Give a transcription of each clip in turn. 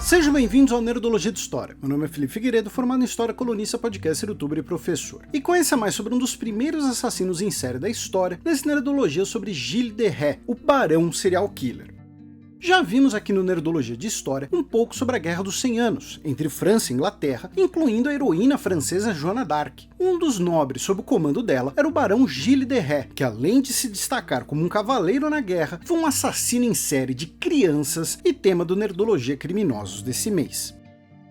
Sejam bem-vindos ao Nerdologia de História. Meu nome é Felipe Figueiredo, formado em História, colunista, podcaster, youtuber e professor. E conheça mais sobre um dos primeiros assassinos em série da história nesse Nerdologia sobre Gilles de Rais, o Barão Serial Killer. Já vimos aqui no Nerdologia de História um pouco sobre a Guerra dos 100 Anos, entre França e Inglaterra, incluindo a heroína francesa Joana d'Arc. Um dos nobres sob o comando dela era o Barão Gilles de Rais, que além de se destacar como um cavaleiro na guerra, foi um assassino em série de crianças e tema do Nerdologia Criminosos desse mês.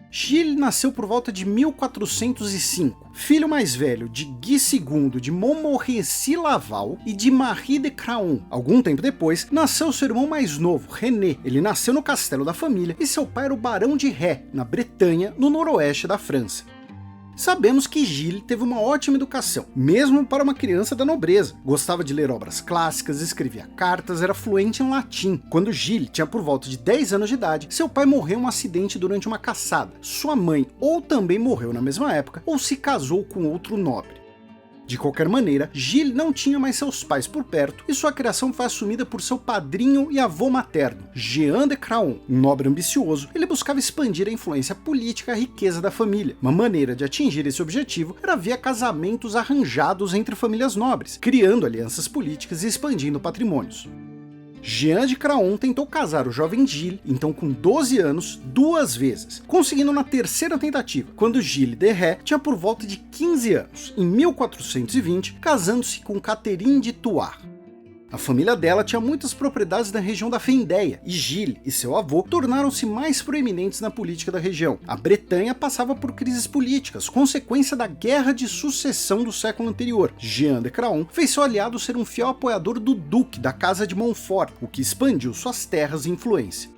Gilles nasceu por volta de 1405, filho mais velho de Guy II de Montmorency-Laval e de Marie de Craon. Algum tempo depois, nasceu seu irmão mais novo, René. Ele nasceu no castelo da família e seu pai era o Barão de Rais, na Bretanha, no noroeste da França. Sabemos que Gilles teve uma ótima educação, mesmo para uma criança da nobreza. Gostava de ler obras clássicas, escrevia cartas, era fluente em latim. Quando Gilles tinha por volta de 10 anos de idade, seu pai morreu em um acidente durante uma caçada. Sua mãe ou também morreu na mesma época, ou se casou com outro nobre. De qualquer maneira, Gilles não tinha mais seus pais por perto e sua criação foi assumida por seu padrinho e avô materno, Jean de Craon. Um nobre ambicioso, ele buscava expandir a influência política e a riqueza da família. Uma maneira de atingir esse objetivo era via casamentos arranjados entre famílias nobres, criando alianças políticas e expandindo patrimônios. Jean de Craon tentou casar o jovem Gilles, então com 12 anos, 2 vezes, conseguindo na terceira tentativa, quando Gilles de Rais tinha por volta de 15 anos, em 1420, casando-se com Catherine de Thouars. A família dela tinha muitas propriedades na região da Vendéia, e Gilles e seu avô tornaram-se mais proeminentes na política da região. A Bretanha passava por crises políticas, consequência da guerra de sucessão do século anterior. Jean de Craon fez seu aliado ser um fiel apoiador do duque da Casa de Montfort, o que expandiu suas terras e influência.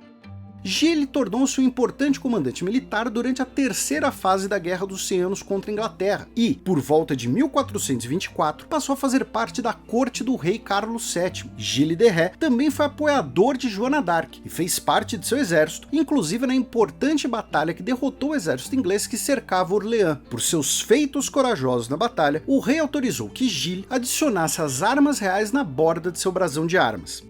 Gilles tornou-se um importante comandante militar durante a terceira fase da Guerra dos 100 Anos contra a Inglaterra e, por volta de 1424, passou a fazer parte da corte do rei Carlos VII. Gilles de Rais também foi apoiador de Joana d'Arc e fez parte de seu exército, inclusive na importante batalha que derrotou o exército inglês que cercava Orleans. Por seus feitos corajosos na batalha, o rei autorizou que Gilles adicionasse as armas reais na borda de seu brasão de armas.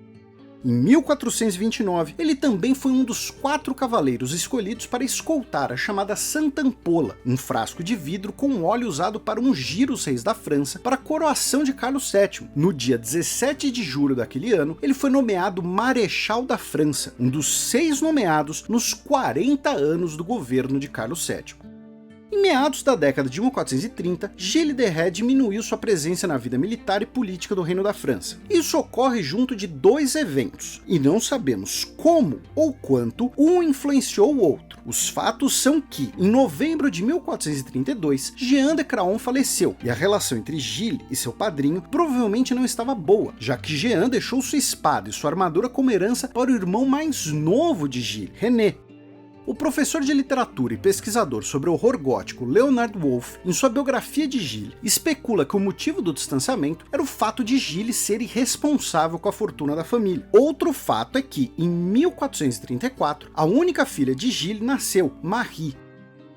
Em 1429, ele também foi um dos 4 cavaleiros escolhidos para escoltar a chamada Santa Ampola, um frasco de vidro com óleo usado para ungir os reis da França para a coroação de Carlos VII. No dia 17 de julho daquele ano, ele foi nomeado Marechal da França, um dos 6 nomeados nos 40 anos do governo de Carlos VII. Em meados da década de 1430, Gilles de Rais diminuiu sua presença na vida militar e política do Reino da França. Isso ocorre junto de 2 eventos, e não sabemos como ou quanto um influenciou o outro. Os fatos são que, em novembro de 1432, Jean de Craon faleceu, e a relação entre Gilles e seu padrinho provavelmente não estava boa, já que Jean deixou sua espada e sua armadura como herança para o irmão mais novo de Gilles, René. O professor de literatura e pesquisador sobre o horror gótico Leonard Woolf, em sua biografia de Gilles, especula que o motivo do distanciamento era o fato de Gilles ser irresponsável com a fortuna da família. Outro fato é que, em 1434, a única filha de Gilles nasceu, Marie.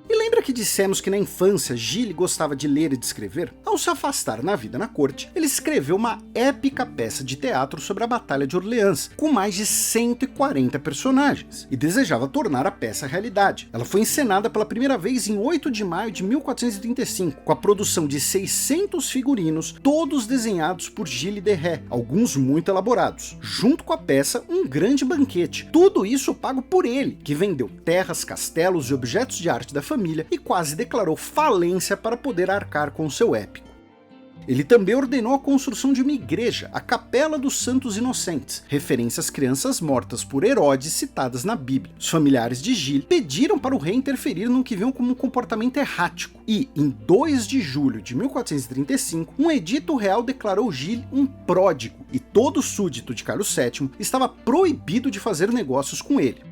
E lembra que dissemos que na infância Gilles gostava de ler e de escrever? Ao se afastar na vida na corte, ele escreveu uma épica peça de teatro sobre a Batalha de Orleans, com mais de 140 personagens, e desejava tornar a peça realidade. Ela foi encenada pela primeira vez em 8 de maio de 1435, com a produção de 600 figurinos, todos desenhados por Gilles de Rais, alguns muito elaborados. Junto com a peça, um grande banquete. Tudo isso pago por ele, que vendeu terras, castelos e objetos de arte da família e quase declarou falência para poder arcar com seu épico. Ele também ordenou a construção de uma igreja, a Capela dos Santos Inocentes, referência às crianças mortas por Herodes citadas na Bíblia. Os familiares de Gilles pediram para o rei interferir no que viam como um comportamento errático, e, em 2 de julho de 1435, um edito real declarou Gilles um pródigo, e todo súdito de Carlos VII estava proibido de fazer negócios com ele.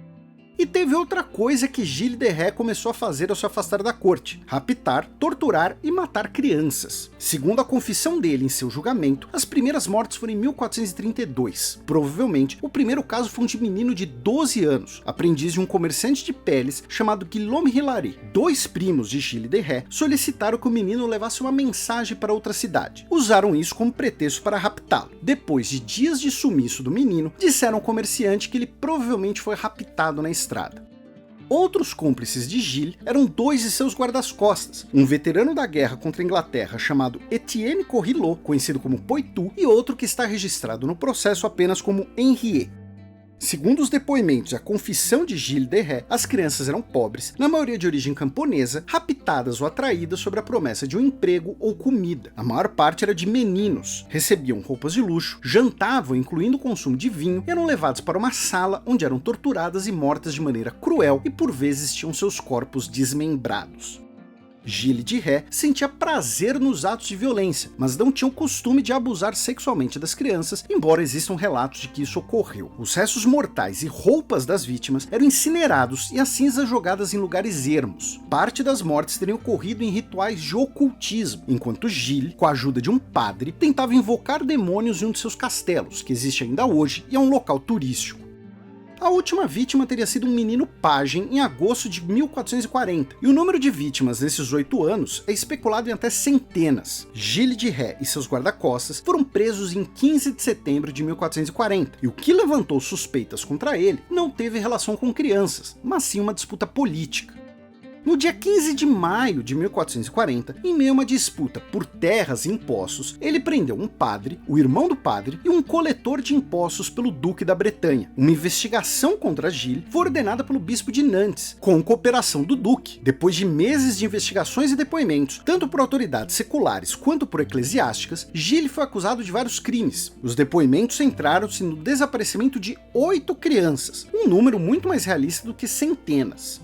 E teve outra coisa que Gilles de Rais começou a fazer ao se afastar da corte: raptar, torturar e matar crianças. Segundo a confissão dele em seu julgamento, as primeiras mortes foram em 1432. Provavelmente, o primeiro caso foi um de menino de 12 anos, aprendiz de um comerciante de peles chamado Guillaume Hilary. 2 primos de Gilles de Rais solicitaram que o menino levasse uma mensagem para outra cidade. Usaram isso como pretexto para raptá-lo. Depois de dias de sumiço do menino, disseram ao comerciante que ele provavelmente foi raptado na estrada. Outros cúmplices de Gilles eram 2 de seus guardas-costas, um veterano da guerra contra a Inglaterra chamado Etienne Corrilot, conhecido como Poitou, e outro que está registrado no processo apenas como Henriet. Segundo os depoimentos e a confissão de Gilles de Rais, as crianças eram pobres, na maioria de origem camponesa, raptadas ou atraídas sob a promessa de um emprego ou comida. A maior parte era de meninos, recebiam roupas de luxo, jantavam incluindo o consumo de vinho e eram levados para uma sala onde eram torturadas e mortas de maneira cruel e por vezes tinham seus corpos desmembrados. Gilles de Rais sentia prazer nos atos de violência, mas não tinha o costume de abusar sexualmente das crianças, embora existam relatos de que isso ocorreu. Os restos mortais e roupas das vítimas eram incinerados e as cinzas jogadas em lugares ermos. Parte das mortes teriam ocorrido em rituais de ocultismo, enquanto Gilles, com a ajuda de um padre, tentava invocar demônios em um de seus castelos, que existe ainda hoje e é um local turístico. A última vítima teria sido um menino pajem em agosto de 1440, e o número de vítimas nesses 8 anos é especulado em até centenas. Gilles de Rais e seus guarda-costas foram presos em 15 de setembro de 1440, e o que levantou suspeitas contra ele não teve relação com crianças, mas sim uma disputa política. No dia 15 de maio de 1440, em meio a uma disputa por terras e impostos, ele prendeu um padre, o irmão do padre e um coletor de impostos pelo duque da Bretanha. Uma investigação contra Gilles foi ordenada pelo bispo de Nantes, com cooperação do duque. Depois de meses de investigações e depoimentos, tanto por autoridades seculares quanto por eclesiásticas, Gilles foi acusado de vários crimes. Os depoimentos centraram-se no desaparecimento de 8 crianças, um número muito mais realista do que centenas.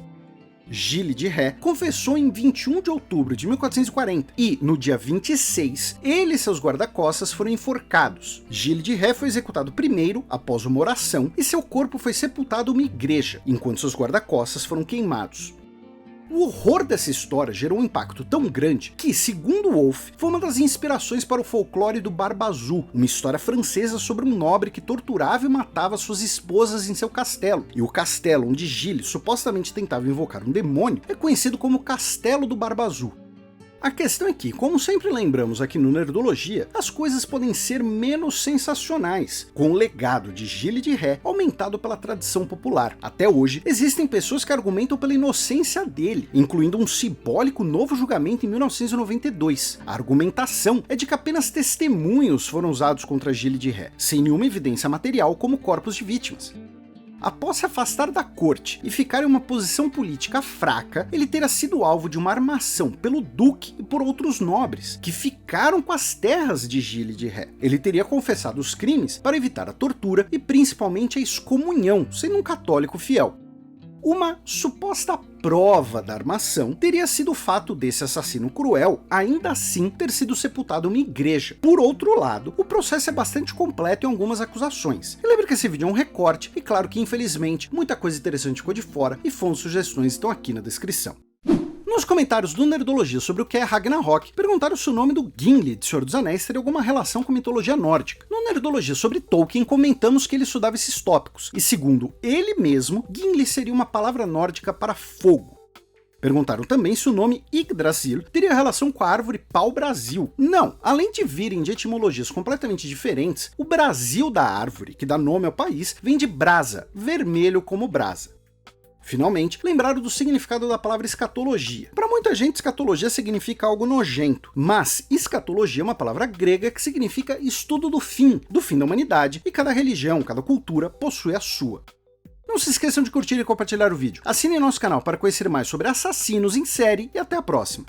Gilles de Rais confessou em 21 de outubro de 1440 e, no dia 26, ele e seus guarda-costas foram enforcados. Gilles de Rais foi executado primeiro, após uma oração, e seu corpo foi sepultado em uma igreja, enquanto seus guarda-costas foram queimados. O horror dessa história gerou um impacto tão grande que, segundo Wolff, foi uma das inspirações para o folclore do Barba Azul, uma história francesa sobre um nobre que torturava e matava suas esposas em seu castelo. E o castelo onde Gilles supostamente tentava invocar um demônio é conhecido como Castelo do Barba Azul. A questão é que, como sempre lembramos aqui no Nerdologia, as coisas podem ser menos sensacionais, com o legado de Gilles de Rais aumentado pela tradição popular. Até hoje, existem pessoas que argumentam pela inocência dele, incluindo um simbólico novo julgamento em 1992. A argumentação é de que apenas testemunhos foram usados contra Gilles de Rais, sem nenhuma evidência material como corpos de vítimas. Após se afastar da corte e ficar em uma posição política fraca, ele terá sido alvo de uma armação pelo duque e por outros nobres, que ficaram com as terras de Gilles de Rais. Ele teria confessado os crimes para evitar a tortura e principalmente a excomunhão, sendo um católico fiel. Uma suposta prova da armação teria sido o fato desse assassino cruel ainda assim ter sido sepultado em uma igreja. Por outro lado, o processo é bastante completo em algumas acusações. E lembra que esse vídeo é um recorte, e claro que infelizmente muita coisa interessante ficou de fora, e fontes e sugestões estão aqui na descrição. Nos comentários do Nerdologia sobre o que é Ragnarok, perguntaram se o nome do Gimli de Senhor dos Anéis teria alguma relação com mitologia nórdica. No Nerdologia sobre Tolkien, comentamos que ele estudava esses tópicos, e segundo ele mesmo, Gimli seria uma palavra nórdica para fogo. Perguntaram também se o nome Yggdrasil teria relação com a árvore pau-brasil. Não, além de virem de etimologias completamente diferentes, o Brasil da árvore, que dá nome ao país, vem de brasa, vermelho como brasa. Finalmente, lembraram do significado da palavra escatologia. Para muita gente, escatologia significa algo nojento, mas escatologia é uma palavra grega que significa estudo do fim da humanidade, e cada religião, cada cultura possui a sua. Não se esqueçam de curtir e compartilhar o vídeo. Assinem nosso canal para conhecer mais sobre assassinos em série e até a próxima.